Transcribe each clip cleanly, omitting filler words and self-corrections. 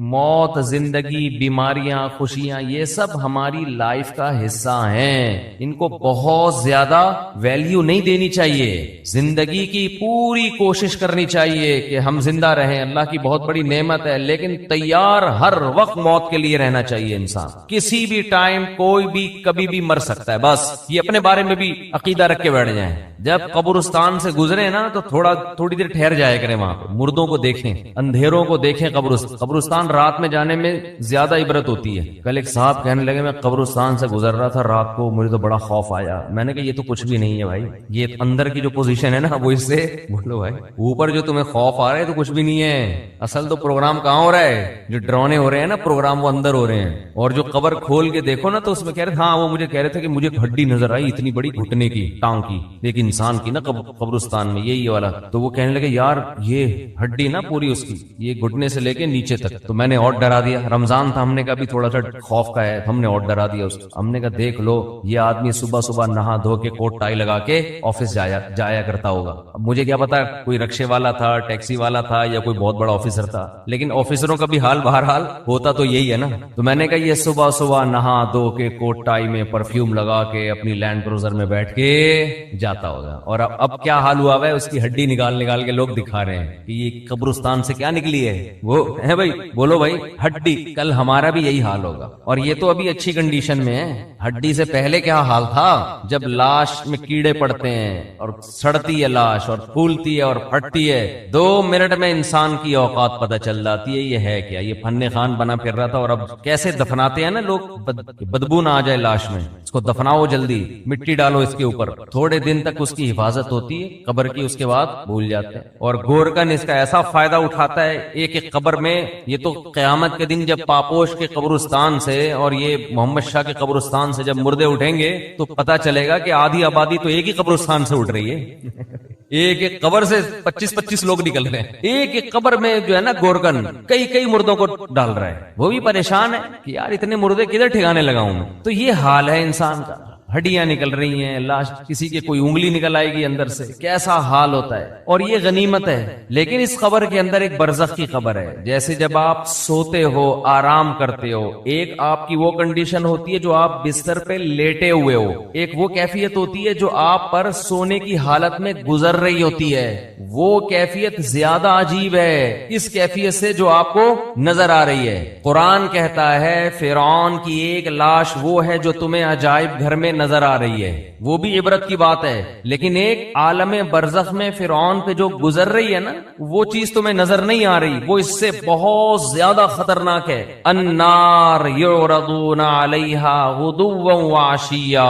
موت، زندگی، بیماریاں، خوشیاں، یہ سب ہماری لائف کا حصہ ہیں، ان کو بہت زیادہ ویلیو نہیں دینی چاہیے۔ زندگی کی پوری کوشش کرنی چاہیے کہ ہم زندہ رہیں، اللہ کی بہت بڑی نعمت ہے، لیکن تیار ہر وقت موت کے لیے رہنا چاہیے انسان۔ کسی بھی ٹائم کوئی بھی کبھی بھی مر سکتا ہے، بس یہ اپنے بارے میں بھی عقیدہ رکھ کے بیٹھ جائیں۔ جب قبرستان سے گزرے نا تو تھوڑی دیر ٹھہر جایا کریں، وہاں پہ مردوں کو دیکھیں، اندھیروں کو دیکھیں۔ قبرستان رات میں جانے میں زیادہ عبرت ہوتی ہے۔ کل ایک صاحب کہنے لگے میں قبرستان سے گزر رہا تھا رات کو، مجھے تو بڑا خوف آیا۔ میں نے کہا یہ تو کچھ بھی نہیں ہے بھائی، یہ اندر کی جو پوزیشن ہے نا وہ اس سے بولو بھائی، اوپر جو تمہیں خوف آ رہا ہے تو کچھ بھی نہیں ہے، اصل تو پروگرام کہاں ہو رہا ہے؟ جو ڈرونے ہو رہے ہیں نا پروگرام، وہ اندر ہو رہے ہیں۔ اور جو قبر کھول کے دیکھو نا تو اس میں کہہ رہے ہاں، وہ مجھے کہہ رہے تھے کہ مجھے ہڈی نظر آئی اتنی بڑی گھٹنے کی، ٹانگ کی، ایک انسان کی نا قبرستان میں یہی والا۔ تو وہ کہنے لگے یار یہ ہڈی نا پوری اس کی، یہ گھٹنے سے لے کے نیچے تک۔ تو میں نے اور ڈرا دیا، رمضان تھا، ہم نے کہا بھی تھوڑا سا خوف کا ہے، ہم نے اور ڈرا دیا اس کو۔ ہم نے کہا دیکھ لو یہ آدمی صبح صبح نہا دھو کے کوٹ ٹائی لگا کے آفس جایا کرتا ہوگا۔ اب مجھے کیا پتا کوئی رکشے والا تھا، ٹیکسی والا تھا، یا کوئی بہت بڑا آفیسر تھا، لیکن آفیسروں کا بھی حال بہرحال ہوتا تو یہی ہے نا۔ تو میں نے کہا یہ صبح صبح نہا دھو کے کوٹ ٹائی میں پرفیوم لگا کے اپنی لینڈ کروزر میں بیٹھ کے جاتا ہوگا، اور اب کیا حال ہوا ہے، اس کی ہڈی نکال کے لوگ دکھا رہے ہیں کہ یہ قبرستان سے کیا نکلی ہے، وہ ہے بھائی، بولو بھائی ہڈی۔ کل ہمارا بھی یہی حال ہوگا، اور یہ تو ابھی اچھی کنڈیشن میں ہے، ہڈی سے پہلے کیا حال تھا جب لاش میں کیڑے پڑتے ہیں اور سڑتی ہے لاش اور پھولتی ہے اور پھٹتی ہے، 2 منٹ میں انسان کی اوقات پتہ چل جاتی ہے یہ ہے کیا۔ یہ فن خان بنا پھر رہا تھا، اور اب کیسے دفناتے ہیں نا لوگ، بدبو نہ آ جائے لاش میں، اس کو دفناؤ جلدی، مٹی ڈالو اس کے اوپر، تھوڑے دن تک اس کی حفاظت ہوتی ہے قبر کی، اس کے بعد بھول جاتے ہیں۔ اور گورکن اس کا ایسا فائدہ اٹھاتا ہے ایک ایک قبر میں، یہ تو قیامت کے دن جب پاپوش کے قبرستان سے اور یہ محمد شاہ کے قبرستان سے جب مردے اٹھیں گے تو پتا چلے گا کہ آدھی آبادی تو ایک ہی قبرستان سے اٹھ رہی ہے۔ ایک ایک قبر سے 25-25 لوگ نکل رہے ہیں، ایک ایک قبر میں جو ہے نا گورکن کئی مردوں کو ڈال رہا ہے، وہ بھی پریشان ہے کہ یار اتنے مردے کدھر ٹھکانے لگاؤں میں۔ تو یہ حال ہے انسان کا، ہڈیاں نکل رہی ہیں، لاش کسی کے کوئی انگلی نکل آئے گی اندر سے، کیسا حال ہوتا ہے۔ اور یہ غنیمت ہے، لیکن اس قبر کے اندر ایک برزخ کی قبر ہے۔ جیسے جب آپ سوتے ہو، آرام کرتے ہو، ایک آپ کی وہ کنڈیشن ہوتی ہے جو آپ بستر پہ لیٹے ہوئے ہو، ایک وہ کیفیت ہوتی ہے جو آپ پر سونے کی حالت میں گزر رہی ہوتی ہے، وہ کیفیت زیادہ عجیب ہے اس کیفیت سے جو آپ کو نظر آ رہی ہے۔ قرآن کہتا ہے فرعون کی ایک لاش وہ ہے جو تمہیں عجائب گھر میں نظر آ رہی ہے، وہ بھی عبرت کی بات ہے، لیکن ایک عالم برزخ میں فرعون پہ جو گزر رہی ہے نا، وہ چیز تمہیں نظر نہیں آ رہی، وہ اس سے بہت زیادہ خطرناک ہے۔ النار یعرضون علیہا غدوا وعشیا،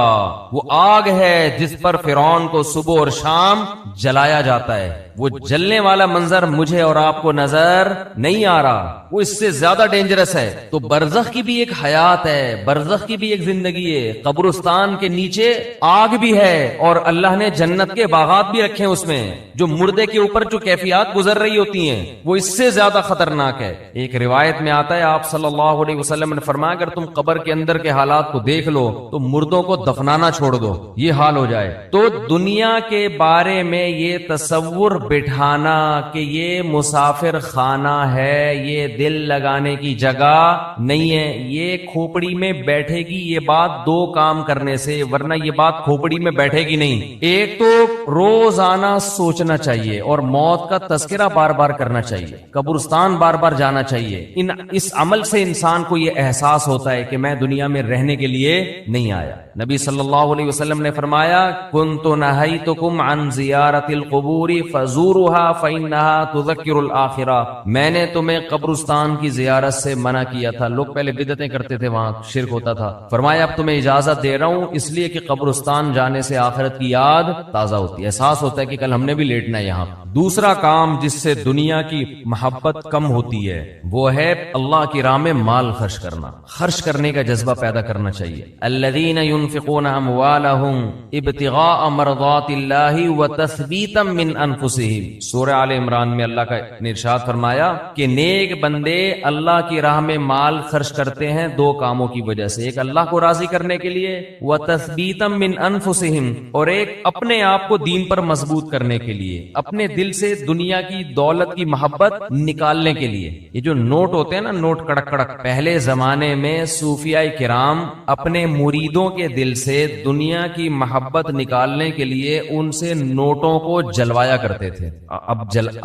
وہ آگ ہے جس پر فرعون کو صبح اور شام جلایا جاتا ہے۔ وہ جلنے والا منظر مجھے اور آپ کو نظر نہیں آ رہا، وہ اس سے زیادہ ڈینجرس ہے۔ تو برزخ کی بھی ایک حیات ہے، برزخ کی بھی ایک زندگی ہے، قبرستان کے نیچے آگ بھی ہے، اور اللہ نے جنت کے باغات بھی رکھے ہیں اس میں، جو مردے کے اوپر جو کیفیات گزر رہی ہوتی ہیں وہ اس سے زیادہ خطرناک ہے۔ ایک روایت میں آتا ہے آپ صلی اللہ علیہ وسلم نے فرمایا اگر تم قبر کے اندر کے حالات کو دیکھ لو تو مردوں کو دفنانا چھوڑ دو، یہ حال ہو جائے۔ تو دنیا کے بارے میں یہ تصور بٹھانا کہ یہ مسافر خانہ ہے، یہ دل لگانے کی جگہ نہیں ہے، یہ کھوپڑی میں بیٹھے گی، یہ بات 2 کام کرنے سے، ورنہ یہ بات کھوپڑی میں بیٹھے گی نہیں۔ ایک تو روزانہ سوچنا چاہیے اور موت کا تذکرہ بار بار کرنا چاہیے، قبرستان بار بار جانا چاہیے۔ اس عمل سے انسان کو یہ احساس ہوتا ہے کہ میں دنیا میں رہنے کے لیے نہیں آیا۔ نبی صلی اللہ علیہ وسلم نے فرمایا کنت نہیتکم عن زیارت القبور فزورها فإنها تذکر الآخرہ، میں نے تمہیں قبرستان کی زیارت سے منع کیا تھا۔ لوگ پہلے بدعتیں کرتے تھے، وہاں شرک ہوتا تھا، فرمایا اب تمہیں اجازت دے رہا ہوں اس لیے کہ قبرستان جانے سے آخرت کی یاد تازہ ہوتی ہے، احساس ہوتا ہے کہ کل ہم نے بھی لیٹنا ہے یہاں۔ دوسرا کام جس سے دنیا کی محبت کم ہوتی ہے وہ ہے اللہ کی راہ میں مال خرچ کرنا، خرچ کرنے کا جذبہ پیدا کرنا چاہیے۔ الذین ينفقون اموالهم ابتغاء مرضات الله وتثبيتا من انفسهم. سورہ آل عمران میں اللہ کا ارشاد فرمایا کہ نیک بندے اللہ کی راہ میں مال خرچ کرتے ہیں دو کاموں کی وجہ سے، ایک اللہ کو راضی کرنے کے لیے، وتثبیتا من انفسهم، اور ایک اپنے آپ کو دین پر مضبوط کرنے کے لیے، اپنے دل سے دنیا کی دولت کی محبت نکالنے کے لیے. یہ جو نوٹ ہوتے ہیں نا، نوٹ کڑک کڑک، پہلے زمانے میں صوفیاء کرام اپنے مریدوں کے دل سے دنیا کی محبت نکالنے کے لیے ان سے نوٹوں کو جلوایا کرتے تھے. اب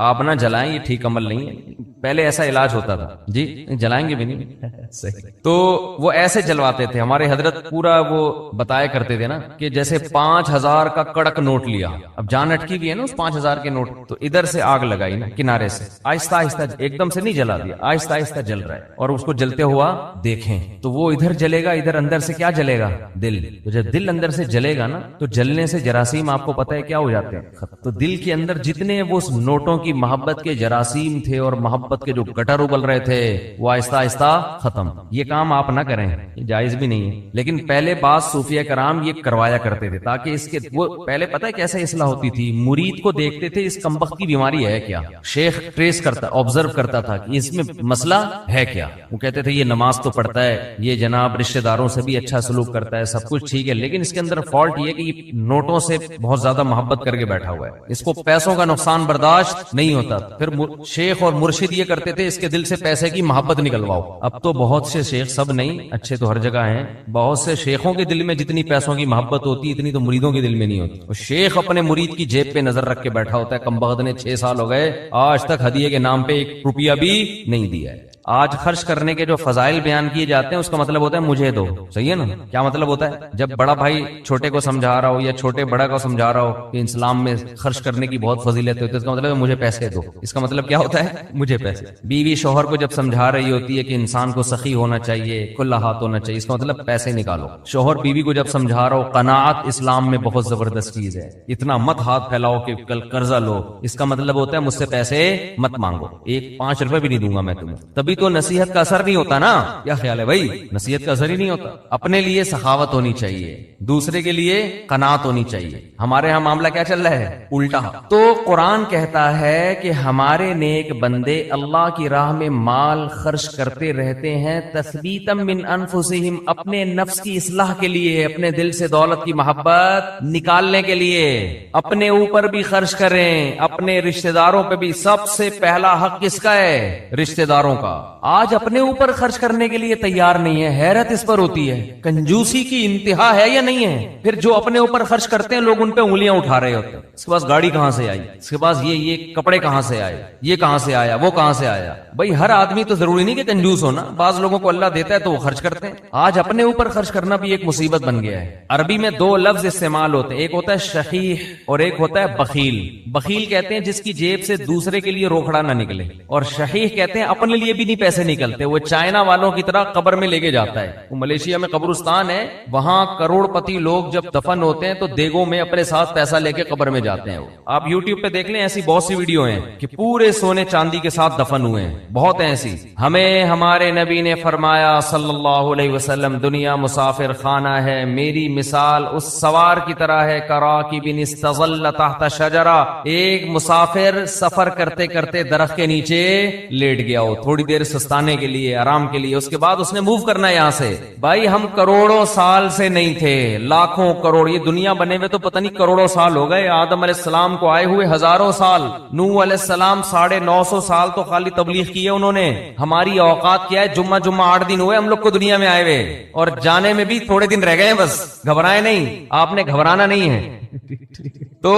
آپ نہ جلائیں، یہ ٹھیک عمل نہیں ہے. پہلے ایسا علاج ہوتا تھا. جی جلائیں گے بھی نہیں صحیح. تو وہ ایسے جلواتے تھے. ہمارے حضرت پورا وہ بتایا کرتے تھے نا کہ جیسے 5000 کا کڑک نوٹ لیا، اب جان اٹکی بھی ہے نا اس 5000 کے نوٹ، تو ادھر سے آگ لگائی نا کنارے سے، آہستہ آہستہ، ایک دم سے نہیں جلا دیا، آہستہ آہستہ جل رہا ہے، اور اس کو جلتے ہوا دیکھیں تو وہ ادھر جلے گا، ادھر اندر سے کیا جلے گا؟ دل. تو جب دل اندر سے جلے گا نا تو جلنے سے جراثیم آپ کو پتہ ہے کیا ہو جاتے ہیں. تو دل کے اندر جتنے وہ نوٹوں کی محبت کے جراثیم تھے اور محبت کے جو گٹر ابل رہے تھے وہ آہستہ آہستہ ختم. یہ کام آپ نہ کریں، یہ جائز بھی نہیں ہے، لیکن پہلے بعض صوفیہ کرام یہ کروایا کرتے تھے تاکہ اس کے وہ پہلے پتہ ہے کیسے اصلاح ہوتی تھی. مرید کو دیکھتے تھے اس کمبخت کی بیماری ہے کیا، شیخ ٹریس کرتا، آبزرو کرتا تھا کہ اس میں مسئلہ ہے کیا. وہ کہتے تھے یہ نماز تو پڑھتا ہے، یہ جناب رشتہ داروں سے بھی اچھا سلوک کرتا ہے، سب کچھ ٹھیک ہے، لیکن اس کے اندر فالٹ یہ کہ یہ نوٹوں سے بہت زیادہ محبت کر کے بیٹھا ہوا ہے، اس کو پیسوں کا نقصان برداشت نہیں ہوتا. پھر شیخ اور مرشد یہ کرتے تھے اس کے دل سے پیسے کی محبت نکلواؤ. اب تو بہت سے شیخ، سب نہیں، اچھے تو ہر جگہ ہیں، بہت سے شیخوں کے دل میں جتنی پیسوں کی محبت ہوتی اتنی تو مریدوں کے دل میں نہیں ہوتی. اور شیخ اپنے مرید کی جیب پہ نظر رکھ کے بیٹھا ہوتا ہے، کمبخت نے 6 سال ہو گئے آج تک ہدیے کے نام پہ 1 روپیہ بھی نہیں دیا ہے. آج خرچ کرنے کے جو فضائل بیان کیے جاتے ہیں اس کا مطلب ہوتا ہے مجھے دو. صحیح ہے نا؟ کیا مطلب ہوتا ہے؟ جب بڑا بھائی چھوٹے کو سمجھا رہا ہو یا چھوٹے بڑا کو سمجھا رہا ہو کہ اسلام میں خرچ کرنے کی بہت فضیلت ہوتی ہے، اس کا مطلب ہے مجھے پیسے دو. اس کا مطلب کیا ہوتا ہے؟ مجھے پیسے. بیوی شوہر کو جب سمجھا رہی ہوتی ہے کہ انسان کو سخی ہونا چاہیے، کھلا ہاتھ ہونا چاہیے، اس کا مطلب پیسے نکالو. شوہر بیوی کو جب سمجھا رہا ہو قناعت اسلام میں بہت زبردست چیز ہے، اتنا مت ہاتھ پھیلاؤ کہ کل قرضہ لو، اس کا مطلب ہوتا ہے مجھ سے پیسے مت مانگو، 5 روپے بھی نہیں دوں گا میں تمہیں. تبھی تو نصیحت کا اثر نہیں ہوتا نا. کیا خیال ہے بھائی؟ نصیحت کا اثر ہی نہیں ہوتا. اپنے لیے سخاوت ہونی چاہیے، دوسرے کے لیے قناعت ہونی چاہیے. ہمارے ہاں معاملہ کیا چل رہا ہے؟ الٹا. تو قرآن کہتا ہے کہ ہمارے نیک بندے اللہ کی راہ میں مال خرچ کرتے رہتے ہیں تثبیتا من انفسہم، اپنے نفس کی اصلاح کے لیے، اپنے دل سے دولت کی محبت نکالنے کے لیے. اپنے اوپر بھی خرچ کریں، اپنے رشتہ داروں پہ بھی. سب سے پہلا حق کس کا ہے؟ رشتہ داروں کا. آج اپنے اوپر خرچ کرنے کے لیے تیار نہیں ہے. حیرت اس پر ہوتی ہے، کنجوسی کی انتہا ہے یا نہیں ہے؟ پھر جو اپنے اوپر خرچ کرتے ہیں لوگ ان پہ انگلیاں اٹھا رہے ہوتے ہیں. اس کے پاس گاڑی کہاں سے آئی، اس کے پاس یہ کپڑے کہاں سے آئے، یہ کہاں سے آیا، وہ کہاں سے آیا. بھائی ہر آدمی تو ضروری نہیں کہ کنجوس ہونا، بعض لوگوں کو اللہ دیتا ہے تو وہ خرچ کرتے ہیں. آج اپنے اوپر خرچ کرنا بھی ایک مصیبت بن گیا ہے. عربی میں 2 لفظ استعمال ہوتے ہیں، ایک ہوتا ہے شحیح اور ایک ہوتا ہے بخیل. بخیل کہتے ہیں جس کی جیب سے دوسرے کے لیے روکڑا نہ نکلے، اور شحیح کہتے ہیں اپنے لیے بھی نہیں پیسے نکلتے، وہ چائنا والوں کی طرح قبر میں لے کے جاتا ہے. وہ ملیشیا میں قبرستان ہے، وہاں کروڑ پتی لوگ جب دفن ہوتے ہیں تو دیگوں میں اپنے ساتھ پیسہ لے کے قبر میں جاتے ہیں. آپ یوٹیوب پہ دیکھ لیں، ایسی بہت سی ویڈیو ہیں کہ پورے سونے چاندی کے ساتھ دفن ہوئے ہیں، بہت ایسی. ہمیں ہمارے نبی نے فرمایا صلی اللہ علیہ وسلم، دنیا مسافر خانہ ہے، میری مثال اس سوار کی طرح ہے کراکب استظل تحت شجرہ. ایک مسافر سفر کرتے کرتے درخت کے نیچے لیٹ گیا ہو تھوڑی دیر سستانے کے لیے، آرام کے لیے، اس کے بعد اس نے موو کرنا ہے یہاں سے. بھائی ہم کروڑوں سال سے نہیں تھے، لاکھوں کروڑ، یہ دنیا بنے ہوئے تو پتہ نہیں کروڑوں سال ہو گئے. آدم علیہ السلام کو آئے ہوئے ہزاروں سال، نوح علیہ السلام 950 سال تو خالی تبلیغ کی ہے انہوں نے. ہماری اوقات کیا ہے؟ جمعہ 8 دن ہوئے ہم لوگ کو دنیا میں آئے ہوئے، اور جانے میں بھی تھوڑے دن رہ گئے ہیں. بس گھبرائے نہیں، آپ نے گھبرانا نہیں ہے. تو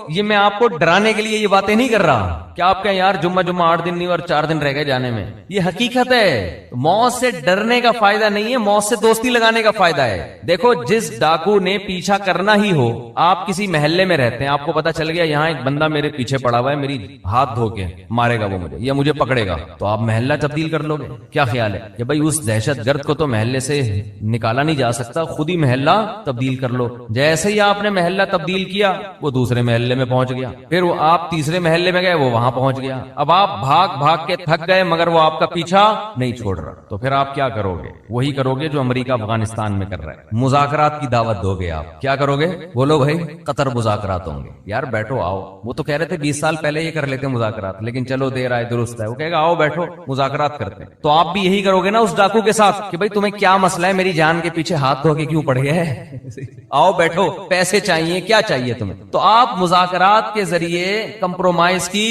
یہ میں آپ کو ڈرانے کے لیے یہ باتیں نہیں کر رہا کہ آپ کہیں یار جمعہ 8 دن نہیں اور 4 دن رہ گئے جانے میں. یہ حقیقت ہے. موت سے ڈرنے کا فائدہ نہیں ہے، موت سے دوستی لگانے کا فائدہ ہے. دیکھو جس ڈاکو نے پیچھا کرنا ہی ہو، آپ کسی محلے میں رہتے ہیں، آپ کو پتا چل گیا یہاں ایک بندہ میرے پیچھے پڑا ہوا ہے، میری ہاتھ دھو کے مارے گا وہ مجھے یا مجھے پکڑے گا، تو آپ محلہ تبدیل کر لو گے. کیا خیال ہے کہ بھائی اس دہشت گرد کو تو محلے سے نکالا نہیں جا سکتا، خود ہی محلہ تبدیل کر لو. جیسے ہی آپ نے محلہ تبدیل کیا وہ وہ دوسرے محلے میں پہنچ گیا، پھر وہ آپ تیسرے محلے میں گئے، وہ وہاں پہنچ گیا، اب آپ بھاگ بھاگ کے تھک گئے مگر وہ آپ کا پیچھا نہیں چھوڑ رہا، تو پھر آپ کیا کرو گے؟ وہی کرو گے جو امریکہ افغانستان میں کر رہا ہے، مذاکرات کی دعوت دو گے۔ آپ کیا کرو گے؟ بولو بھائی قطر مذاکرات ہوں گے، یار بیٹھو آؤ، وہ تو کہہ رہے تھے 20 سال پہلے یہ کر لیتے مذاکرات، لیکن چلو دیر آئے درست ہے، وہ کہے گا آؤ بیٹھو مذاکرات کرتے ہیں۔ تو آپ بھی یہی کرو گے نا اس ڈاکو کے ساتھ کہ بھائی تمہیں کیا مسئلہ ہے، میری جان کے پیچھے ہاتھ دھو کے کیوں پڑ گیا ہے؟ آؤ بیٹھو، پیسے چاہیے، کیا چاہیے تمہیں؟ تو آپ مذاکرات کے ذریعے کمپرومائز کی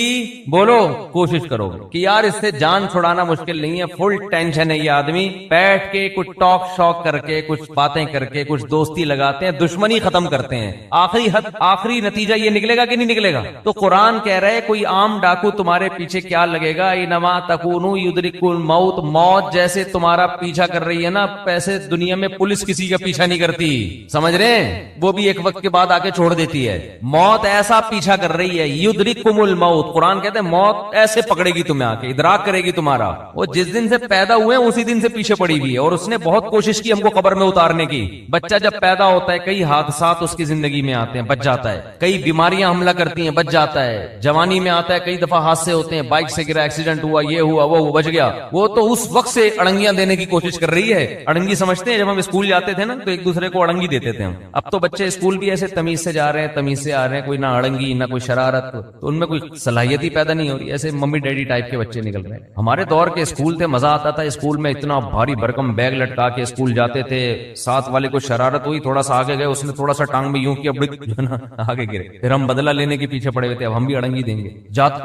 بولو کوشش کرو گے کہ یار اس سے جان چھڑانا مشکل نہیں ہے، فل ٹینشن ہے یہ آدمی، بیٹھ کے کچھ ٹاک شاک کر کے کچھ باتیں کر کے کچھ دوستی لگاتے ہیں، دشمنی ختم کرتے ہیں، آخری نتیجہ یہ نکلے گا کہ نہیں نکلے گا؟ تو قرآن کہہ رہے کوئی عام ڈاکو تمہارے پیچھے کیا لگے گا، انما تکونوا یدرککم الموت، موت جیسے تمہارا پیچھا کر رہی ہے نا، پیسے دنیا میں پولیس کسی کا پیچھا نہیں کرتی، سمجھ رہے ہیں؟ وہ بھی ایک وقت کے بعد آ کے چھوڑ دیتی ہے، موت ایسا پیچھا کر رہی ہے، یدرککم الموت، قرآن کہتے ہیں موت ایسے پکڑے گی تمہیں، آ کے ادراک کرے گی تمہارا، وہ جس دن سے پیدا ہوئے ہیں اسی دن سے پیچھے پڑی ہوئی ہے، اور اس نے بہت کوشش کی ہم کو قبر میں اتارنے کی۔ بچہ جب پیدا ہوتا ہے کئی حادثات اس کی زندگی میں آتے ہیں، بچ جاتا ہے، کئی بیماریاں حملہ کرتی ہیں، بچ جاتا ہے، جوانی میں آتا ہے کئی دفعہ حادثے ہوتے ہیں، بائک سے گرا، ایکسیڈنٹ ہوا، یہ ہوا وہ بچ گیا، وہ تو اس وقت سے اڑنگیاں دینے کی کوشش کر رہی ہے۔ اڑنگی سمجھتے ہیں؟ جب ہم اسکول جاتے تھے نا تو ایک دوسرے کو اڑنگی دیتے تھے ہم، اب تو بچے اسکول بھی ایسے تمیز سے جا رہے ہیں، تمیز سے آ رہے ہیں، کوئی نہ اڑنگی نہ کوئی شرارت، تو ان میں کوئی صلاحیت ہی پیدا نہیں ہو رہی، ایسے ممی ڈیڈی ٹائپ کے بچے نکل رہے ہیں۔ ہمارے دور کے اسکول تھے، مزہ آتا تھا اسکول میں، اتنا بھاری بھرکم بیگ لٹکا کے اسکول جاتے تھے، ساتھ والے کو شرارت ہوئی، تھوڑا سا آگے گئے، اس نے تھوڑا سا ٹانگ میں یوں کیا، آگے گرے، پھر ہم بدلہ لینے کے پیچھے پڑے ہوئے تھے، اب ہم بھی اڑنگی دیں گے،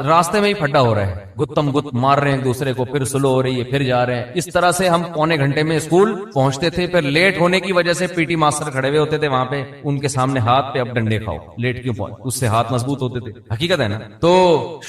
راستے میں ہی پھڈا ہو رہا ہے، گتم گت مار رہے ہیں ایک دوسرے کو، پھر سلو ہو رہی ہے، پھر جا رہے ہیں، اس طرح سے ہم پونے گھنٹے میں اسکول پہنچتے تھے، پھر لیٹ ہونے کی وجہ سے پی ٹی ماسٹر کھڑے ہوئے ہوتے تھے وہاں پہ، ان کے سامنے ہاتھ پہ اب ڈنڈے کھاؤ، لیٹ کیوں پہنچ، اس سے ہاتھ مضبوط ہوتے تھے، حقیقت ہے نا۔ تو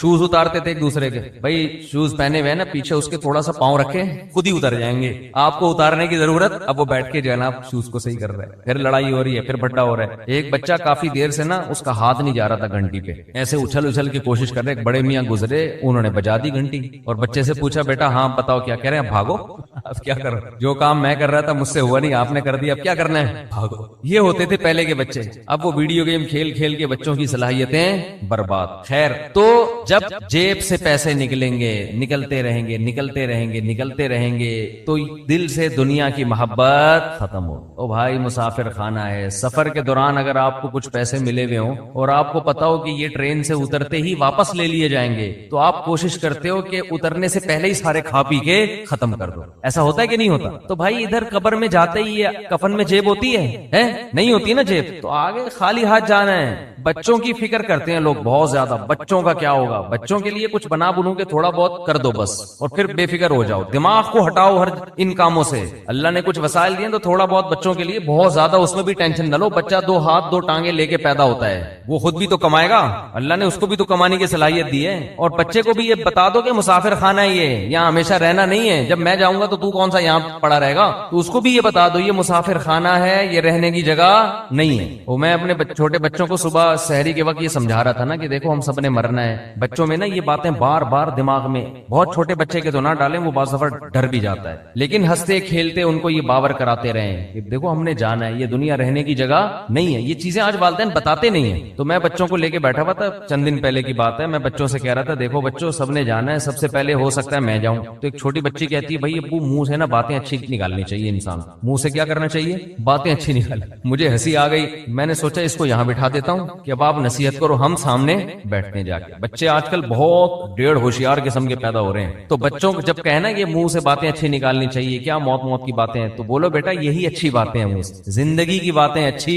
شوز اتارتے تھے ایک دوسرے کے، بھائی شوز پہنے ہوئے نا، پیچھے اس کے تھوڑا سا پاؤں رکھے، خود ہی اتر جائیں گے، آپ کو اتارنے کی ضرورت، اب وہ بیٹھ کے جو ہے نا شوز کو صحیح کر رہا ہے، پھر لڑائی ہو رہی ہے، پھر بھٹا ہو رہا ہے۔ ایک بچہ کافی دیر سے نا اس کا ہاتھ نہیں جا رہا تھا گھنٹی پہ، ایسے اچھل اچھل کی کوشش کر رہے، ایک بڑے میاں گزرے، انہوں نے بجا دی گھنٹی، اور بچے سے پوچھا بیٹا ہاں بتاؤ کیا کہہ رہے ہیں؟ بھاگو، اب کیا کرو، جو کام میں کر رہا تھا مجھ سے ہوا نہیں، آپ نے کر دیا، اب کیا کرنا ہے؟ بھاگو۔ یہ ہوتے تھے پہلے کے بچے، اب وہ ویڈیو گیم کھیل کھیل کے بچوں کی صلاحیتیں برباد۔ خیر، تو جب جیب سے پیسے نکلیں گے، نکلتے رہیں گے، نکلتے رہیں گے، نکلتے رہیں گے، تو دل سے دنیا کی محبت ختم ہو۔ او بھائی مسافر خانہ ہے، سفر کے دوران اگر آپ کو کچھ پیسے ملے ہوئے ہوں اور آپ کو پتا ہو کہ یہ ٹرین سے اترتے ہی واپس لے لیے جائیں گے، تو آپ کوشش کرتے ہو کہ اترنے سے پہلے ہی سارے کھا پی کے ختم کر دو۔ ایسا ہوتا ہے کہ نہیں ہوتا؟ تو بھائی ادھر قبر میں جاتے ہی کفن میں جیب ہوتی ہے نہیں ہوتی نا جیب، تو آگے خالی ہاتھ جانا ہے۔ بچوں کی فکر کرتے ہیں لوگ بہت زیادہ، بچوں کا کیا ہوگا، بچوں کے لیے کچھ بنا بنو کے تھوڑا بہت کر دو بس، اور پھر بے فکر ہو جاؤ، دماغ کو ہٹاؤ ہر ان کاموں سے۔ اللہ نے کچھ وسائل دیے تو تھوڑا بہت بچوں کے لیے، بہت زیادہ اس میں بھی ٹینشن نہ لو۔ بچہ 2 ہاتھ 2 ٹانگیں لے کے پیدا ہوتا ہے، وہ خود بھی تو کمائے گا، اللہ نے اس کو بھی تو کمانے کی صلاحیت دی ہے۔ اور بچے کو بھی یہ بتا دو کہ مسافر خانہ ہے، یہ یہاں ہمیشہ رہنا نہیں ہے، جب میں جاؤں گا تو کون سا یہاں پڑا رہے گا، تو اس کو بھی یہ بتا دو یہ مسافر خانہ ہے، یہ رہنے کی جگہ نہیں ہے۔ وہ میں اپنے چھوٹے بچوں کو صبح سحری کے وقت یہ سمجھا رہا تھا نا کہ دیکھو ہم سب نے مرنا ہے، بچوں میں نا یہ باتیں بار بار دماغ میں، بہت چھوٹے بچے کے تو نہ ڈالیں، وہ بعض دفعہ ڈر بھی جاتا ہے، لیکن ہنستے کھیلتے ان کو یہ باور کراتے رہیں کہ دیکھو ہم نے جانا ہے، یہ دنیا رہنے کی جگہ نہیں ہے۔ یہ چیزیں آج والدین بتاتے نہیں ہیں، تو میں بچوں کو لے کے بیٹھا ہوا تھا، چند دن پہلے کی بات ہے، میں بچوں سے کہہ رہا تھا دیکھو بچوں سب نے جانا ہے، سب سے پہلے ہو سکتا ہے میں جاؤں، تو ایک چھوٹی بچی کہتی ہے بھائی ابو منہ سے نا باتیں اچھی نکالنی چاہیے، انسان منہ سے کیا کرنا چاہیے؟ باتیں اچھی نکال۔ مجھے ہنسی آ گئی، میں نے سوچا اس کو یہاں بٹھا دیتا ہوں کہ اب آپ نصیحت کرو، ہم سامنے بیٹھتے ہیں جا کے۔ بچے آج کل بہت ڈیڑھ ہوشیار قسم کے پیدا ہو رہے ہیں، تو بچوں کو جب کہنا کہ منہ سے باتیں اچھی نکالنی چاہیے، کیا موت کی باتیں ہیں، تو بولو بیٹا یہی اچھی باتیں ہیں، منہ سے زندگی کی باتیں اچھی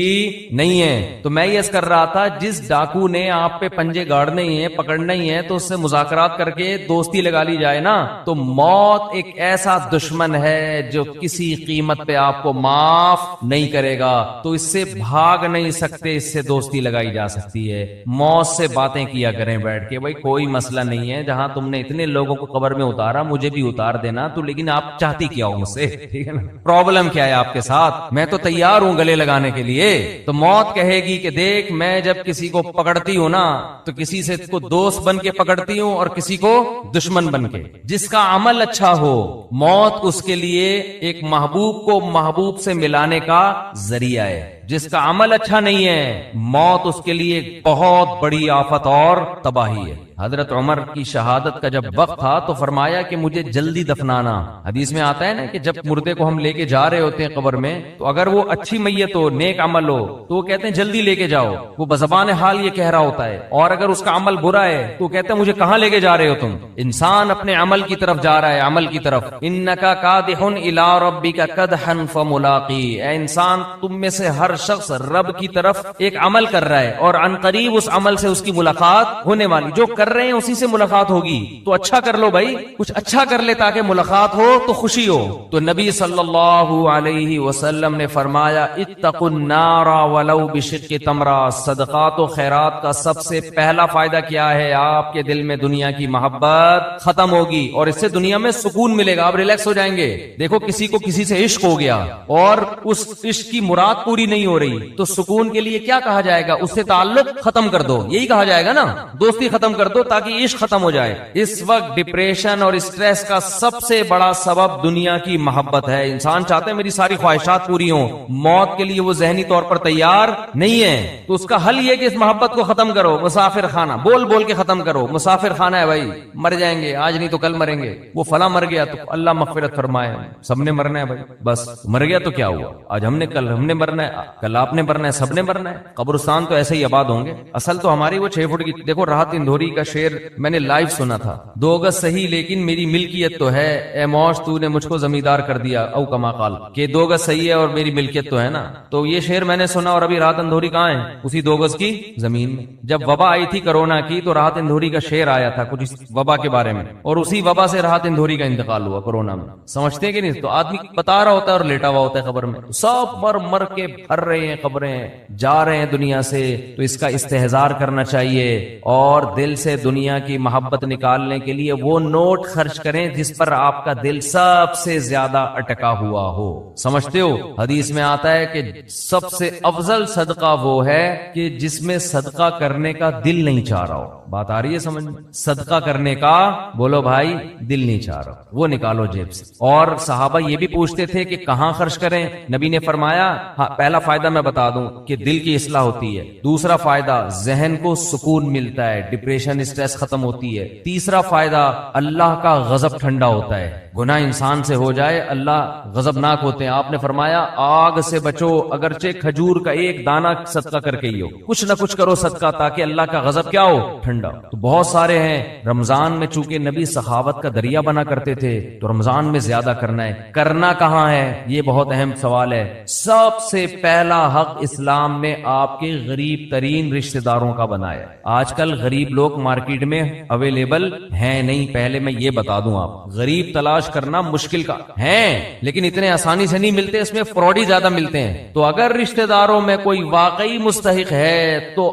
نہیں ہیں۔ تو میں یہ کر رہا تھا جس ڈاکو نے آپ پہ پنجے گاڑنے ہی ہیں، پکڑنا ہی ہے، تو اس سے مذاکرات کر کے دوستی لگا لی جائے نا، تو موت ایک ایسا دشمن ہے جو کسی قیمت پہ آپ کو معاف نہیں کرے گا، تو اس سے بھاگ نہیں سکتے، اس سے دوستی لگائی جا سکتی ہے۔ موت سے باتیں کیا کریں بیٹھ کے، بھائی کوئی مسئلہ نہیں ہے، جہاں تم نے اتنے لوگوں کو قبر میں اتارا مجھے بھی اتار دینا، تو لیکن آپ چاہتی کیا ہو مجھ سے، ٹھیک ہے نا، پرابلم کیا ہے آپ کے ساتھ، میں تو تیار ہوں گلے لگانے کے لیے۔ تو موت کہے گی کہ دیکھ میں جب کسی کو پکڑتی ہوں نا تو کسی سے کو دوست بن کے پکڑتی ہوں اور کسی کو دشمن بن کے، جس کا عمل اچھا ہو موت اس کے لیے ایک محبوب کو محبوب سے ملانے کا ذریعہ ہے، جس کا عمل اچھا نہیں ہے موت اس کے لیے ایک بہت بڑی آفت اور تباہی ہے. حضرت عمر کی شہادت کا جب وقت تھا تو فرمایا کہ مجھے جلدی دفنانا. حدیث میں آتا ہے نا کہ جب مردے کو ہم لے کے جا رہے ہوتے ہیں قبر میں تو اگر وہ اچھی میت ہو نیک عمل ہو تو وہ کہتے ہیں جلدی لے کے جاؤ. وہ بزبان حال یہ کہہ رہا ہوتا ہے. اور اگر اس کا عمل برا ہے تو کہتے ہیں مجھے کہاں لے کے جا رہے ہو تم. انسان اپنے عمل کی طرف جا رہا ہے, عمل کی طرف. انکا کادحن الی ربک کدحا فملاقی. اے انسان تم میں سے ہر شخص رب کی طرف ایک عمل کر رہا ہے اور عن قریب اس عمل سے اس کی ملاقات ہونے والی. جو کر رہے ہیں اسی سے ملاقات ہوگی. تو اچھا کر لو بھائی, کچھ اچھا کر لے تاکہ ملاقات ہو تو خوشی ہو. تو نبی صلی اللہ علیہ وسلم نے فرمایا اتقوا النار ولو بشق تمرہ. صدقات و خیرات کا سب سے پہلا فائدہ کیا ہے؟ آپ کے دل میں دنیا کی محبت ختم ہوگی اور اس سے دنیا میں سکون ملے گا, آپ ریلیکس ہو جائیں گے. دیکھو کسی کو کسی سے عشق ہو گیا اور اس عشق کی مراد پوری نہیں ہو رہی تو سکون کے لیے کیا کہا جائے گا؟ اس سے تعلق ختم کر دو, یہی کہا جائے گا نا, دوستی ختم کر دو تاکہ عشق ختم ہو جائے. اس وقت ڈپریشن اور اسٹریس کا سب سے بڑا سبب دنیا کی محبت ہے. انسان چاہتے ہیں میری ساری خواہشات پوری ہوں, موت کے لیے وہ ذہنی طور پر تیار نہیں ہے. تو اس کا حل یہ کہ اس محبت کو ختم کرو. مسافر خانہ بول بول کے ختم کرو. مسافر خانہ ہے بھائی, مر جائیں گے آج نہیں تو کل مریں گے. وہ فلاں مر گیا تو اللہ مغفرت فرمائے, سب نے مرنا ہے بھائی, بس مر گیا تو کیا ہوا, آج ہم نے کل ہم نے مرنا ہے, کل آپ نے مرنا ہے, سب نے مرنا ہے. قبرستان تو ایسے ہی آباد ہوں گے. اصل تو ہماری وہ 6 فٹ کی. دیکھو راحت اندھوری کا شعر میں نے لائیو سنا تھا, 2 گز صحیح لیکن میری ملکیت تو ہے, اے موش تو نے مجھ کو زمیندار کر دیا, او کما قال, کہ 2 گز صحیح ہے اور میری ملکیت تو ہے نا. تو یہ شعر میں نے سنا اور ابھی راحت اندھوری کہاں ہے؟ اسی 2 گز کی زمین میں. جب وبا آئی تھی کرونا کی تو راحت اندھوری کا شعر آیا تھا کچھ وبا کے بارے میں, اور اسی وبا سے راحت اندھوری کا انتقال ہوا کرونا میں. سمجھتے ہیں کہ نہیں؟ تو آدمی بتا رہا ہوتا ہے اور لیٹا ہوا ہوتا ہے قبر میں, سب مر مر کے بھر رہے ہیں قبریں, جا رہے ہیں دنیا سے. تو اس کا استحضار کرنا چاہیے اور دل سے دنیا کی محبت نکالنے کے لیے وہ نوٹ خرچ کریں جس پر آپ کا دل سب سے زیادہ اٹکا ہوا ہو. سمجھتے ہو حدیث میں آتا ہے کہ سب سے افضل صدقہ وہ ہے کہ جس میں صدقہ کرنے کا دل نہیں چاہ رہا ہو. بات آ رہی ہے سمجھ میں؟ صدقہ کرنے کا بولو بھائی دل نہیں چاہ رہا, وہ نکالو جیب سے. اور صحابہ یہ بھی پوچھتے تھے کہ کہاں خرچ کریں. نبی نے فرمایا ہاں پہلا فائدہ میں بتا دوں کہ دل کی اصلاح ہوتی ہے. دوسرا فائدہ ذہن کو سکون ملتا ہے, ڈپریشن اسٹریس ختم ہوتی ہے. تیسرا فائدہ اللہ کا غضب ٹھنڈا ہوتا ہے. گناہ انسان سے ہو جائے اللہ غضبناک ہوتے ہیں. آپ نے فرمایا آگ سے بچو اگرچہ کھجور کا ایک دانہ صدقہ کر کے ہی ہو, کچھ نہ کچھ کرو صدقہ تاکہ اللہ کا غضب کیا ہو؟ ٹھنڈا. تو بہت سارے ہیں. رمضان میں چونکہ نبی سخاوت کا دریا بنا کرتے تھے تو رمضان میں زیادہ کرنا ہے. کرنا کہاں ہے یہ بہت اہم سوال ہے. سب سے پہلا حق اسلام نے آپ کے غریب ترین رشتہ داروں کا بنایا. آج کل غریب لوگ مارکیٹ میں اویلیبل ہیں نہیں. پہلے میں یہ بتا دوں, آپ غریب تلاش کرنا مشکل کا ہے لیکن اتنے آسانی سے نہیں ملتے, اس میں فراڈی زیادہ ملتے ہیں. تو اگر رشتہ داروں میں کوئی واقعی مستحق ہے تو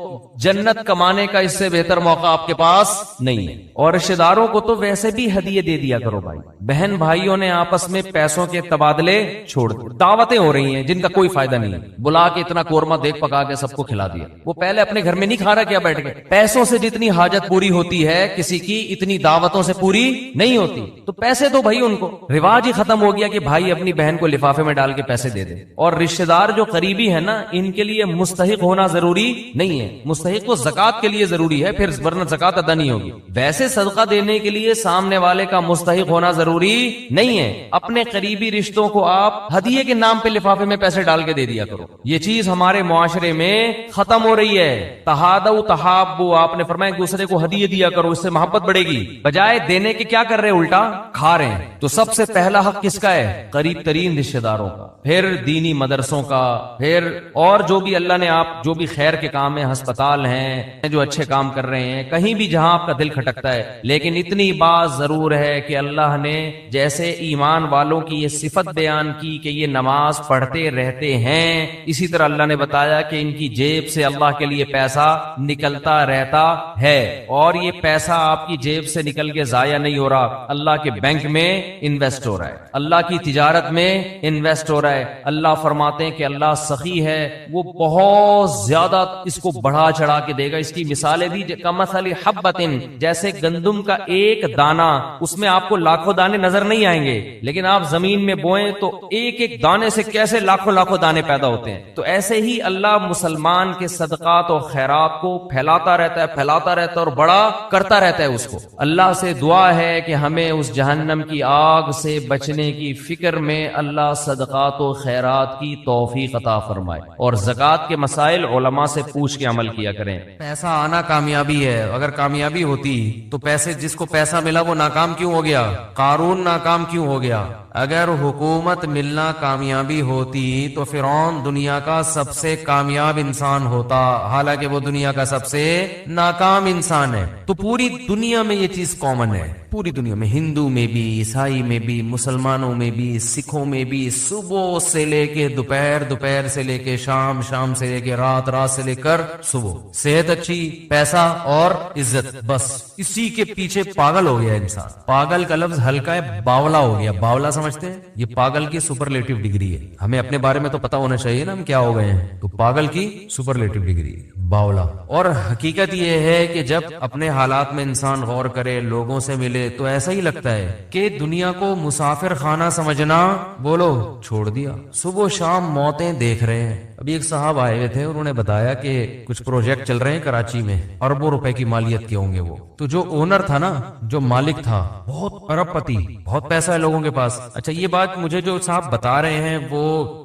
جنت کمانے کا اس سے بہتر موقع آپ کے پاس نہیں ہے. اور رشتہ داروں کو تو ویسے بھی ہدیے دے دیا کرو بھائی. بہن بھائیوں نے آپس میں پیسوں کے تبادلے چھوڑ دیے. دعوتیں ہو رہی ہیں جن کا کوئی فائدہ نہیں ہے. بلا کے اتنا قورمہ دیکھ پکا کے سب کو کھلا دیا. وہ پہلے اپنے گھر میں نہیں کھا رہا کیا بیٹھ کے؟ پیسوں سے جتنی حاجت پوری ہوتی ہے کسی کی اتنی دعوتوں سے پوری نہیں ہوتی. تو پیسے دو بھائی ان کو. رواج ہی ختم ہو گیا کہ بھائی اپنی بہن کو لفافے میں ڈال کے پیسے دے دے. اور رشتہ دار جو قریبی ہے نا ان کے لیے مستحق ہونا ضروری نہیں ہے. مستحق کو زکات کے لیے ضروری ہے, پھر ورنہ زکات ادا نہیں ہوگی. ویسے صدقہ دینے کے لیے سامنے والے کا مستحق ہونا ضروری نہیں ہے. اپنے قریبی رشتوں کو آپ ہدیے کے نام پہ لفافے میں پیسے ڈال کے دے دیا کرو. یہ چیز ہمارے معاشرے میں ختم ہو رہی ہے. تہادو تحابو, آپ نے فرمایا ایک دوسرے کو ہدیے دیا کرو, اس سے محبت بڑھے گی. بجائے دینے کے کیا کر رہے الٹا کھا رہے ہیں. تو سب سے پہلا حق کس کا ہے؟ قریب ترین رشتہ داروں کا, پھر دینی مدرسوں کا, پھر اور جو بھی اللہ نے آپ جو بھی خیر کے کام ہیں, ہسپتال ہیں جو اچھے کام کر رہے ہیں, کہیں بھی جہاں آپ کا دل کھٹکتا ہے. لیکن اتنی بات ضرور ہے کہ اللہ نے جیسے ایمان والوں کی یہ صفت بیان کی کہ یہ نماز پڑھتے رہتے ہیں, اسی طرح اللہ نے بتایا کہ ان کی جیب سے اللہ کے لیے پیسہ نکلتا رہتا ہے. اور یہ پیسہ آپ کی جیب سے نکل کے ضائع نہیں ہو رہا، اللہ کے بینک میں انویسٹ ہو رہا ہے، اللہ کی تجارت میں انویسٹ ہو رہا ہے۔ اللہ فرماتے ہیں کہ اللہ سخی ہے، وہ بہت زیادہ اس کو بڑھا چڑھا کے دے گا۔ اس کی مثالیں بھی کمثل حبۃ، جیسے گندم کا ایک دانہ، اس میں آپ کو لاکھوں دانے نظر نہیں آئیں گے، لیکن آپ زمین میں بوئیں تو ایک ایک دانے سے کیسے لاکھوں لاکھوں دانے پیدا ہوتے ہیں۔ تو ایسے ہی اللہ مسلمان کے صدقات اور خیرات کو پھیلاتا رہتا ہے، پھیلاتا رہتا ہے اور بڑا کرتا رہتا ہے اس کو۔ اللہ سے دعا ہے کہ ہمیں اس جہنم کی آگ سے بچنے کی فکر میں اللہ صدقات و خیرات کی توفیق عطا فرمائے، اور زکوٰۃ کے مسائل علماء سے پوچھ کے عمل کیا کریں۔ پیسہ آنا کامیابی ہے، اگر کامیابی ہوتی تو پیسے، جس کو پیسہ ملا وہ ناکام کیوں ہو گیا؟ قارون ناکام کیوں ہو گیا؟ اگر حکومت ملنا کامیابی ہوتی تو فرعون دنیا کا سب سے کامیاب انسان ہوتا، حالانکہ وہ دنیا کا سب سے ناکام انسان ہے۔ تو پوری دنیا میں یہ چیز کامن ہے، پوری دنیا میں، ہندو میں بھی، عیسائی میں بھی، مسلمانوں میں بھی، سکھوں میں بھی، صبح سے لے کے دوپہر، دوپہر سے لے کے شام، شام سے لے کے رات، رات سے لے کر صبح، صحت اچھی، پیسہ اور عزت، بس اسی کے پیچھے پاگل ہو گیا انسان۔ پاگل کا لفظ ہلکا ہے، باولا ہو گیا۔ باولا سمجھتے ہیں؟ یہ پاگل کی سپرلیٹو ڈگری ہے۔ ہمیں اپنے بارے میں تو پتا ہونا چاہیے نا ہم کیا ہو گئے ہیں، تو پاگل کی سپرلیٹو ڈگری ہے باولا۔ اور حقیقت یہ ہے کہ جب اپنے حالات میں انسان غور کرے، لوگوں سے ملے، تو ایسا ہی لگتا ہے کہ دنیا کو مسافر خانہ سمجھنا، بولو، چھوڑ دیا۔ صبح شام موتیں دیکھ رہے ہیں۔ ابھی ایک صاحب آئے ہوئے تھے، انہوں نے بتایا کہ کچھ پروجیکٹ چل رہے ہیں کراچی میں، اربوں روپے کی مالیت کے ہوں گے وہ۔ تو جو اونر تھا نا، جو مالک تھا، بہت ارب پتی، بہت پیسہ ہے لوگوں کے پاس۔ اچھا، یہ بات مجھے جو صاحب بتا رہے ہیں وہ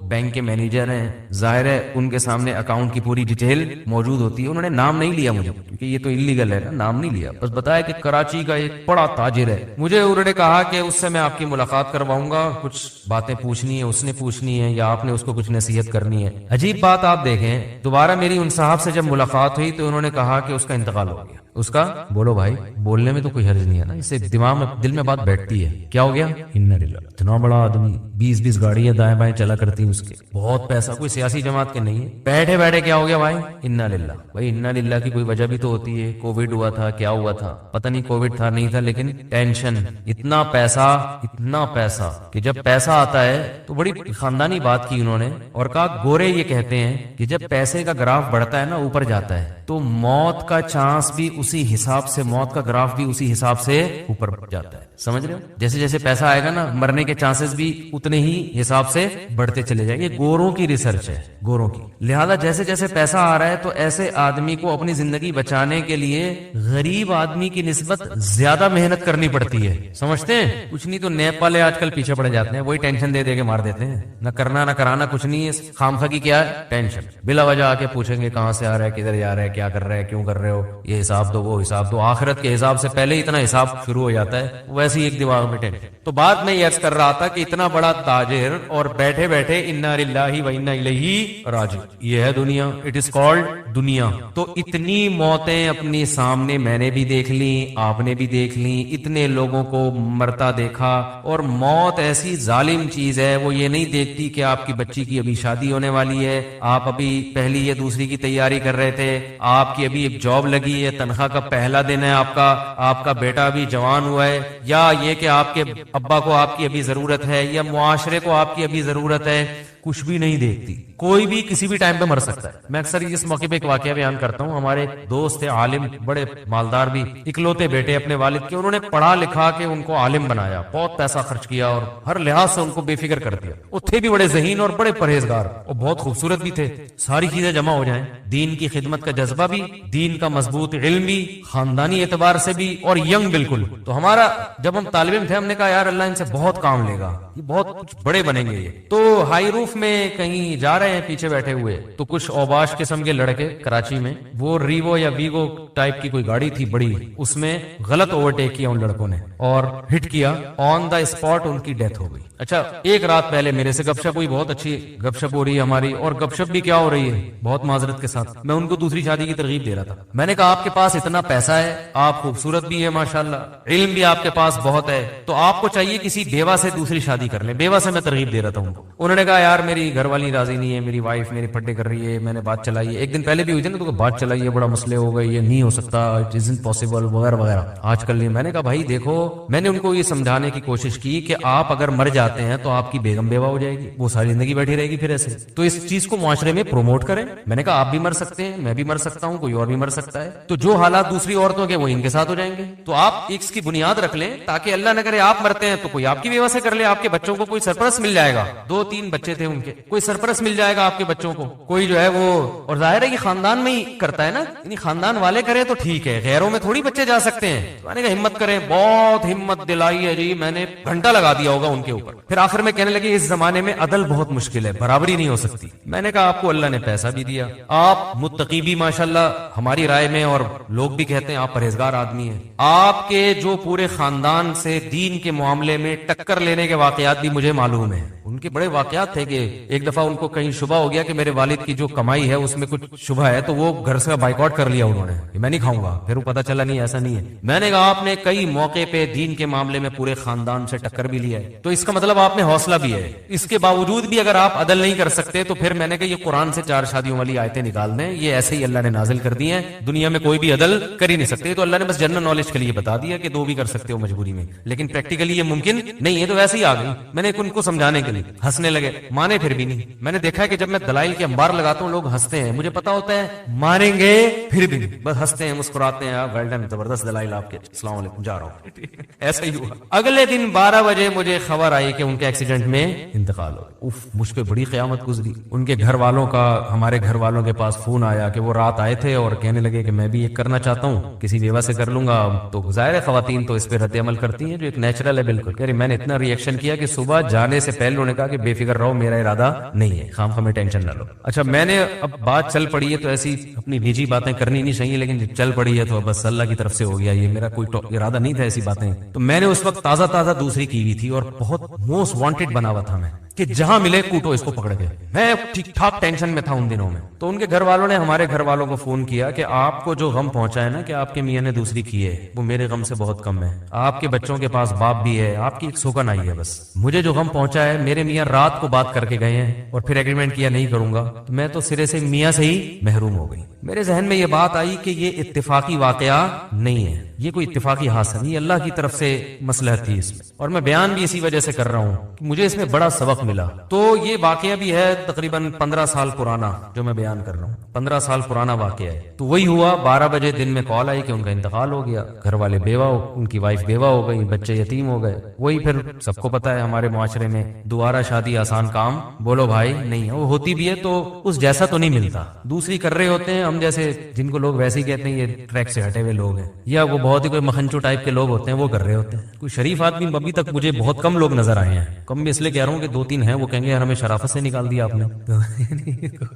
بینک کے مینیجر ہیں، ظاہر ہے ان کے سامنے اکاؤنٹ کی پوری ڈیٹیل موجود ہوتی ہے۔ انہوں نے نام نہیں لیا مجھے، کیونکہ یہ تو انلیگل ہے نا، نام نہیں لیا، بس بتایا کہ کراچی کا ایک بڑا تاجر ہے۔ مجھے انہوں نے کہا کہ اس سے میں آپ کی ملاقات کرواؤں گا، کچھ باتیں پوچھنی ہے، اس نے پوچھنی ہے، یا آپ نے اس کو کچھ نصیحت کرنی ہے۔ عجیب بات آپ دیکھیں، دوبارہ میری ان صاحب سے جب ملاقات ہوئی تو انہوں نے کہا کہ اس کا انتقال ہو گیا۔ اس کا، بولو بھائی، بولنے میں تو کوئی حرج نہیں ہے نا، اس سے دماغ میں، دل میں بات بیٹھتی ہے۔ کیا ہو گیا؟ انا للہ، اتنا بڑا آدمی، 20 گاڑیاں دائیں بائیں چلا کرتی ہیں اس کے، بہت پیسہ، کوئی سیاسی جماعت کے نہیں ہے، بیٹھے بیٹھے کیا ہو گیا بھائی؟ انا للہ۔ بھائی انا للہ کی کوئی وجہ بھی تو ہوتی ہے، کووڈ ہوا تھا، کیا ہوا تھا پتہ نہیں، کووڈ تھا نہیں تھا، لیکن ٹینشن، اتنا پیسہ کہ جب پیسہ آتا ہے تو بڑی خاندانی بات کی انہوں نے، اور کہا گورے یہ کہتے ہیں کہ جب پیسے کا گراف بڑھتا ہے نا، اوپر جاتا ہے، تو موت کا چانس بھی اسی حساب سے، موت کا گراف بھی اسی حساب سے اوپر جاتا ہے۔ سمجھ رہے ہو؟ جیسے جیسے پیسہ آئے گا نا، مرنے کے چانسز بھی اتنے ہی حساب سے بڑھتے چلے جائیں گے۔ یہ گوروں کی ریسرچ ہے، گوروں کی۔ لہذا جیسے جیسے پیسہ آ رہا ہے تو ایسے آدمی کو اپنی زندگی بچانے کے لیے غریب آدمی کی نسبت زیادہ محنت کرنی پڑتی ہے۔ سمجھتے ہیں؟ کچھ نہیں تو نیب والے آج کل پیچھے پڑے جاتے ہیں، وہی ٹینشن دے دے کے مار دیتے ہیں، نہ کرنا نہ کرانا کچھ نہیں ہے، خامخواہ کی کیا ہے ٹینشن، بلا وجہ آ کے پوچھیں گے کہاں سے آ رہا ہے، کدھر جا رہا ہے، کیا کر رہا ہے، کیوں کر رہے ہو، یہ حساب دو، وہ حساب دو۔ آخرت کے حساب سے پہلے ہی اتنا حساب شروع ہو جاتا ہے، ویسے ہی ایک دماغ میں ٹینشن۔ تو بات میں یہ عرض کر رہا تھا کہ اتنا بڑا تاجر اور بیٹھے بیٹھے انا للہ و انا الیہ راجعون، یہ ہے دنیا، اٹ از کالڈ دنیا۔ تو اتنی موتیں اپنی سامنے میں نے بھی دیکھ لی، آپ نے بھی دیکھ لی، اتنے لوگوں کو مرتا دیکھا۔ اور موت ایسی ظالم چیز ہے، وہ یہ نہیں دیکھتی کہ آپ کی بچی کی ابھی شادی ہونے والی ہے، آپ ابھی پہلی یا دوسری کی تیاری کر رہے تھے، آپ کی ابھی ایک جاب لگی ہے، تنخواہ کا پہلا دن ہے آپ کا بیٹا ابھی جوان ہوا ہے، یا یہ کہ آپ کے ابا کو آپ کی ابھی ضرورت ہے، یا معاشرے کو آپ کی ابھی ضرورت ہے، کچھ بھی نہیں دیکھتی۔ کوئی بھی کسی بھی ٹائم پہ مر سکتا ہے۔ میں اکثر اس موقع پہ ایک واقعہ بیان کرتا ہوں، ہمارے دوست تھے عالم، بڑے مالدار بھی، اکلوتے بیٹے اپنے والد کے، انہوں نے پڑھا لکھا کے ان کو عالم بنایا، بہت پیسہ خرچ کیا اور ہر لحاظ سے ان کو بے فکر کر دیا۔ وہ تھے بھی بڑے ذہین اور بڑے پرہیزگار، اور بہت خوبصورت بھی تھے۔ ساری چیزیں جمع ہو جائیں، دین کی خدمت کا جذبہ بھی، دین کا مضبوط علم بھی، خاندانی اعتبار سے بھی، اور ینگ بالکل۔ تو ہمارا جب ہم طالب علم تھے، ہم نے کہا یار اللہ ان سے بہت کام لے گا، یہ بہت کچھ بڑے بنیں گے یہ۔ تو ہائی روف میں کہیں جا رہے ہیں پیچھے بیٹھے ہوئے، تو کچھ اوباش قسم کے لڑکے کراچی میں، وہ ریوو یا ویگو ٹائپ کی کوئی گاڑی تھی بڑی، اس میں غلط اوورٹیک کیا ان لڑکوں نے اور ہٹ کیا، آن دا اسپاٹ ان کی ڈیتھ ہو گئی۔ اچھا، ایک رات پہلے میرے سے گپ شپ ہوئی، بہت اچھی گپ شپ ہو رہی ہے ہماری، اور گپ شپ بھی کیا ہو رہی ہے بہت معذرت کے ساتھ، میں ان کو دوسری شادی کی ترغیب دے رہا تھا۔ میں نے کہا آپ کے پاس اتنا پیسہ ہے، آپ خوبصورت بھی ہے ماشاءاللہ، علم بھی آپ کے پاس بہت ہے، تو آپ کو چاہیے کسی بیوہ سے دوسری شادی کر لیں۔ بیوہ سے میں ترغیب دے رہا تھا ان کو۔ انہوں نے کہا یار یار میری گھر والی راضی نہیں ہے, میری وائف میری پھٹے کر رہی ہے, میں نے بات چلائی ہے, ایک دن پہلے بھی ہوئی تھی نا, تو بات چلائی ہے, بڑا مسئلے ہو گئے, یہ نہیں ہو سکتا, اٹ ازنٹ پاسبل وغیرہ وغیرہ. آج کل نہیں. میں نے کہا بھائی دیکھو, میں نے ان کو یہ سمجھانے کی کوشش کی کہ آپ اگر مر جاتے ہیں تو آپ کی بیگم بیوہ ہو جائے گی, وہ ساری زندگی بیٹھی رہے گی پھر ایسے, تو اس چیز کو معاشرے میں پروموٹ کریں. میں نے کہا آپ بھی مر سکتے ہیں, میں بھی مر سکتا ہوں, کوئی اور بھی مر سکتا ہے, تو جو حالات دوسری عورتوں کے وہ ان کے ساتھ ہو جائیں گے. تو آپ اس کی بنیاد رکھ لیں تاکہ اللہ نہ کرے آپ مرتے ہیں تو کوئی آپ کی بیوہ سے کر لے, آپ کے بچوں کو کوئی سرپرست مل جائے گا. 2-3 بچے تھے ان کے, کوئی سرپرست مل جائے گا آپ کے بچوں کو, کوئی جو ہے وہ. اور ظاہر ہے یہ خاندان میں ہی کرتا ہے نا, یعنی خاندان والے کرے تو ٹھیک ہے, غیروں میں تھوڑی بچے جا سکتے ہیں. تو میں نے کہا ہمت کریں, بہت ہمت دلائی ہے جی, میں نے گھنٹہ لگا دیا ہوگا ان کے اوپر. پھر آخر میں کہنے لگے اس زمانے میں عدل بہت مشکل ہے, برابری نہیں ہو سکتی. میں نے کہا آپ کو اللہ نے پیسہ بھی دیا, آپ متقی بھی ماشاءاللہ ہماری رائے میں, اور لوگ بھی کہتے ہیں آپ پرہیزگار آدمی ہیں. آپ کے جو پورے خاندان سے دین کے معاملے میں ٹکر لینے کے واقعات بھی مجھے معلوم ہیں. ان کے بڑے واقعات تھے کہ ایک دفعہ ان کو کہیں شبہ ہو گیا کہ میرے والد کی جو کمائی ہے اس میں کچھ شبہ ہے, تو وہ گھر سے بائیکاٹ کر لیا انہوں نے, میں نہیں کھاؤں گا. پھر وہ پتا چلا نہیں ایسا نہیں ہے. میں نے کہا آپ نے کئی موقع پہ دین کے معاملے میں پورے خاندان سے ٹکر بھی لیا ہے, تو اس کا مطلب آپ میں حوصلہ بھی ہے. اس کے باوجود بھی اگر آپ عدل نہیں کر سکتے تو پھر میں نے کہا یہ قرآن سے 4 شادیوں والی آیتیں نکال دیں, یہ ایسے ہی اللہ نے نازل کر دی ہیں, دنیا میں کوئی بھی عدل کر ہی نہیں سکتے. تو اللہ نے بس جنرل نالج کے لیے بتا دیا کہ 2 بھی کر سکتے ہو مجبوری میں, لیکن پریکٹیکلی یہ ممکن نہیں ہے. تو ویسے ہی آ گئی. میں نے ان کو سمجھانے کے لیے, ہنسنے لگے, مانے پھر بھی نہیں. میں نے دیکھا ہے کہ جب میں دلائل کے انبار لگاتا ہوں لوگ ہنستے ہیں, مجھے پتا ہوتا ہے مانیں گے پھر بھی نہیں, بس ہنستے ہیں مسکراتے ہیں. ویل ڈن, زبردست دلائل آپ کے, السلام علیکم, جا رہا ہوں. ایسا ہی ہوا. اگلے دن 12 بجے مجھے خبر آئی کہ ان کے ایکسیڈنٹ میں انتقال ہو. اف, مجھ پہ بڑی قیامت گزری. ان کے گھر والوں کا ہمارے گھر والوں کے پاس فون آیا کہ وہ رات آئے تھے اور کہنے لگے کہ میں بھی ایک کرنا چاہتا ہوں, کسی بیوہ سے کر لوں گا. تو ظاہر ہے خواتین تو اس پہ رد عمل کرتی ہیں جو ایک نیچرل ہے بالکل. کہہ رہی میں نے اتنا ریئیکشن کیا کہ صبح جانے سے پہلے انہوں نے کہا کہ بے فکر رہو, میرا ارادہ نہیں ہے, خام خامے ٹینشن نہ لو. اچھا, میں نے اب بات چل پڑی ہے تو ایسی اپنی نجی باتیں کرنی نہیں چاہیے, لیکن جب چل پڑی ہے تو بس اللہ کی طرف سے ہو گیا. یہ میرا کوئی ارادہ نہیں تھا ایسی باتیں. تو میں نے اس وقت تازہ دوسری کی ہوئی تھی اور بہت موسٹ وانٹیڈ بنا ہوا تھا میں کہ جہاں ملے کوٹو اس کو پکڑ کے. میں ٹھیک ٹھاک ٹینشن میں تھا ان دنوں میں. تو ان کے گھر والوں نے ہمارے گھر والوں کو فون کیا کہ آپ کو جو غم پہنچا ہے نا کہ آپ کے میاں نے دوسری کی ہے, وہ میرے غم سے بہت کم ہے. آپ کے بچوں کے پاس باپ بھی ہے, آپ کی ایک سوگن آئی ہے. بس مجھے جو غم پہنچا ہے, میرے میاں رات کو بات کر کے گئے ہیں اور پھر ایگریمنٹ کیا نہیں کروں گا, تو میں تو سرے سے میاں سے ہی محروم ہو گئی. میرے ذہن میں یہ بات آئی کہ یہ اتفاقی واقعہ نہیں ہے, یہ کوئی اتفاقی حادثہ نہیں, اللہ کی طرف سے مصلحت تھی اس میں. اور میں بیان بھی اسی وجہ سے کر رہا ہوں کہ مجھے اس میں بڑا سبق ملا. تو یہ واقعہ بھی ہے تقریباً 15 سال پرانا جو میں بیان کر رہا ہوں, 15 سال پرانا واقعہ ہے. تو وہی ہوا, 12 بجے دن میں کال آئی کہ ان کا انتقال ہو گیا. گھر والے بیوہ, ان کی وائف بیوہ ہو گئی, بچے یتیم ہو گئے. وہی پھر سب کو پتا ہے ہمارے معاشرے میں دوبارہ شادی آسان کام بولو بھائی نہیں ہے. وہ ہوتی بھی ہے تو اس جیسا تو نہیں ملتا. دوسری کر رہے ہوتے ہیں ہم جیسے, جن کو لوگ ویسے ہی کہتے ہیں یہ ٹریک سے ہٹے ہوئے لوگ ہیں, یا وہ بہت ہی کوئی مکھنچو ٹائپ کے لوگ ہوتے ہیں, وہ کر رہے ہوتے ہیں. کوئی شریف آدمی ابھی تک مجھے بہت کم لوگ نظر آئے ہیں. کم بھی اس لیے کہہ رہا ہوں کہ 2-3 ہیں, وہ کہیں گے یار ہمیں شرافت سے نکال دیا آپ نے.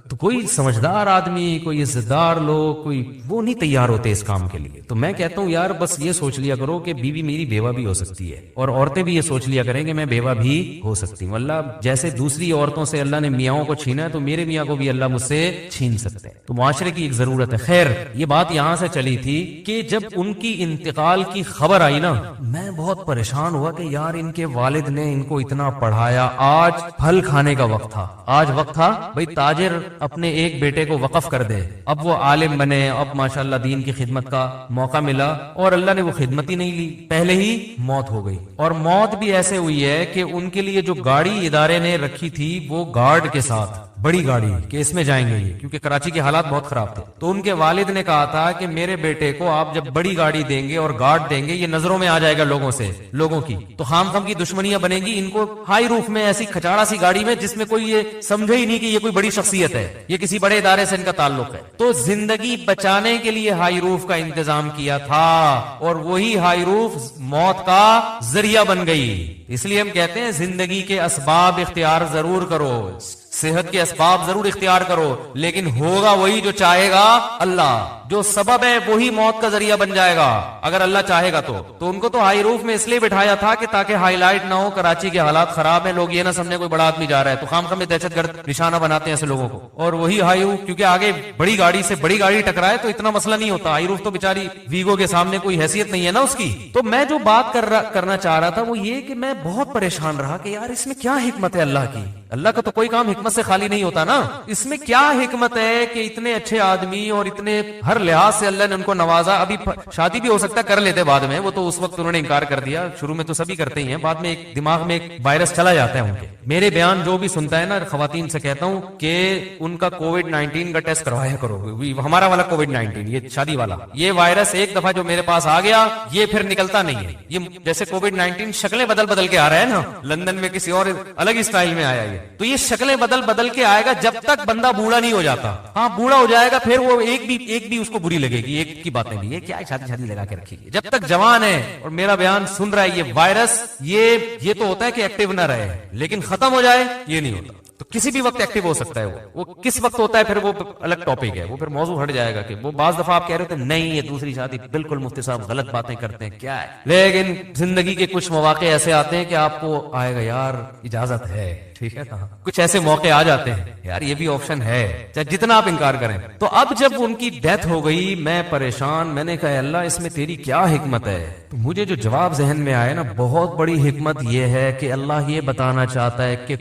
تو کوئی سمجھدار آدمی, کوئی عزتدار لوگ, کوئی وہ نہیں تیار ہوتے اس کام کے لیے. تو میں کہتا ہوں یار بس یہ سوچ لیا کرو کہ بیوی میری بیوہ بھی ہو سکتی ہے, اور عورتیں بھی یہ سوچ لیا کریں کہ میں بیوہ بھی ہو سکتی ہوں. اللہ جیسے دوسری عورتوں سے اللہ نے میاں کو چھینا ہے, تو میرے میاں کو بھی اللہ مجھ سے چھین سکتے ہیں. تو معاشرے کی ایک ضرورت ہے. خیر, یہ بات یہاں سے چلی تھی کہ جب ان کی انتقال کی خبر آئی نا, میں بہت پریشان ہوا کہ یار ان کے والد نے ان کو اتنا پڑھایا, آج پھل کھانے کا وقت تھا. آج وقت تھا بھئی تاجر اپنے ایک بیٹے کو وقف کر دے, اب وہ عالم بنے, اب ماشاءاللہ دین کی خدمت کا موقع ملا, اور اللہ نے وہ خدمت ہی نہیں لی, پہلے ہی موت ہو گئی. اور موت بھی ایسے ہوئی ہے کہ ان کے لیے جو گاڑی ادارے نے رکھی تھی وہ گارڈ کے ساتھ, بڑی گاڑی کہ اس میں جائیں گے یہ, کیونکہ کراچی کے حالات بہت خراب تھے. تو ان کے والد نے کہا تھا کہ میرے بیٹے کو آپ جب بڑی گاڑی دیں گے اور گارڈ دیں گے, یہ نظروں میں آ جائے گا لوگوں کی, تو خام خام کی دشمنیاں بنے گی. ان کو ہائی روف میں ایسی کھچاڑا سی گاڑی میں جس میں کوئی یہ سمجھے ہی نہیں کہ یہ کوئی بڑی شخصیت ہے, یہ کسی بڑے ادارے سے ان کا تعلق ہے. تو زندگی بچانے کے لیے ہائی روف کا انتظام کیا تھا, اور وہی ہائی روف موت کا ذریعہ بن گئی. اس لیے ہم کہتے ہیں زندگی کے اسباب اختیار ضرور کرو, صحت کے اسباب ضرور اختیار کرو, لیکن ہوگا وہی جو چاہے گا اللہ. جو سبب ہے وہی موت کا ذریعہ بن جائے گا اگر اللہ چاہے گا تو ان کو تو ہائی روف میں اس لیے بٹھایا تھا کہ تاکہ ہائی لائٹ نہ ہو کراچی کے حالات خراب ہیں، لوگ یہ نہ سمجھے کوئی بڑا آدمی جا رہا ہے، تو خام خام میں دہشت گرد نشانہ بناتے ہیں ایسے لوگوں کو. اور وہی ہائی روف کیونکہ آگے بڑی گاڑی سے بڑی گاڑی ٹکرائے تو اتنا مسئلہ نہیں ہوتا، ہائی روف تو بیچاری ویگو کے سامنے کوئی حیثیت نہیں ہے نا اس کی. تو میں جو بات کرنا چاہ رہا تھا وہ یہ کہ میں بہت پریشان رہا کہ یار اس میں کیا حکمت ہے اللہ کی. اللہ کا تو کوئی کام حکمت سے خالی نہیں ہوتا نا. اس میں کیا حکمت ہے کہ اتنے اچھے آدمی اور اتنے ہر لحاظ سے اللہ نے ان کو نوازا. ابھی شادی بھی ہو سکتا کر لیتے بعد میں، وہ تو اس وقت انہوں نے انکار کر دیا، شروع میں تو سبھی کرتے ہی ہیں، بعد میں ایک دماغ میں ایک وائرس چلا جاتا ہے ان کے. میرے بیان جو بھی سنتا ہے نا خواتین سے کہتا ہوں کہ ان کا کووڈ-19 کا ٹیسٹ کروایا کرو. ہمارا والا کووڈ-19 یہ شادی والا یہ وائرس ایک دفعہ جو میرے پاس آ گیا یہ پھر نکلتا نہیں ہے. یہ جیسے کووڈ-19 شکلیں بدل کے آ رہا ہے نا، لندن میں کسی اور الگ ہی سٹائل میں آیا یہ، تو یہ شکلیں بدل کے آئے گا جب تک بندہ بوڑھا نہیں ہو جاتا. ہاں بوڑھا ہو جائے گا پھر وہ ایک بھی اس کو بری لگے گی، ایک کی باتیں بھی، یہ کیا شادی لگا کے رکھے گی. جب تک جوان ہے اور میرا بیان سن رہا ہے یہ وائرس یہ تو ہوتا ہے کہ ایکٹیو نہ رہے، لیکن ختم ہو جائے یہ نہیں ہوتا. تو کسی بھی وقت ایکٹیو ہو سکتا ہے. وہ کس وقت ہوتا ہے پھر وہ الگ ٹاپک ہے، وہ پھر موضوع ہٹ جائے گا. کہ وہ بعض دفعہ آپ کہہ رہے تھے نہیں یہ دوسری شادی بالکل مفتی صاحب غلط باتیں کرتے ہیں کیا ہے، لیکن زندگی کے کچھ مواقع ایسے آتے ہیں کہ آپ کو آئے گا یار اجازت ہے، ٹھیک ہے. کچھ ایسے موقع آ جاتے ہیں یار یہ بھی آپشن ہے، چاہے جتنا آپ انکار کریں. تو اب جب ان کی ڈیتھ ہو گئی میں پریشان، میں نے کہا اللہ اس میں تیری کیا حکمت ہے. تو مجھے جو جواب ذہن میں آیا نا، بہت بڑی حکمت یہ ہے کہ اللہ یہ بتانا چاہتا ہے کہ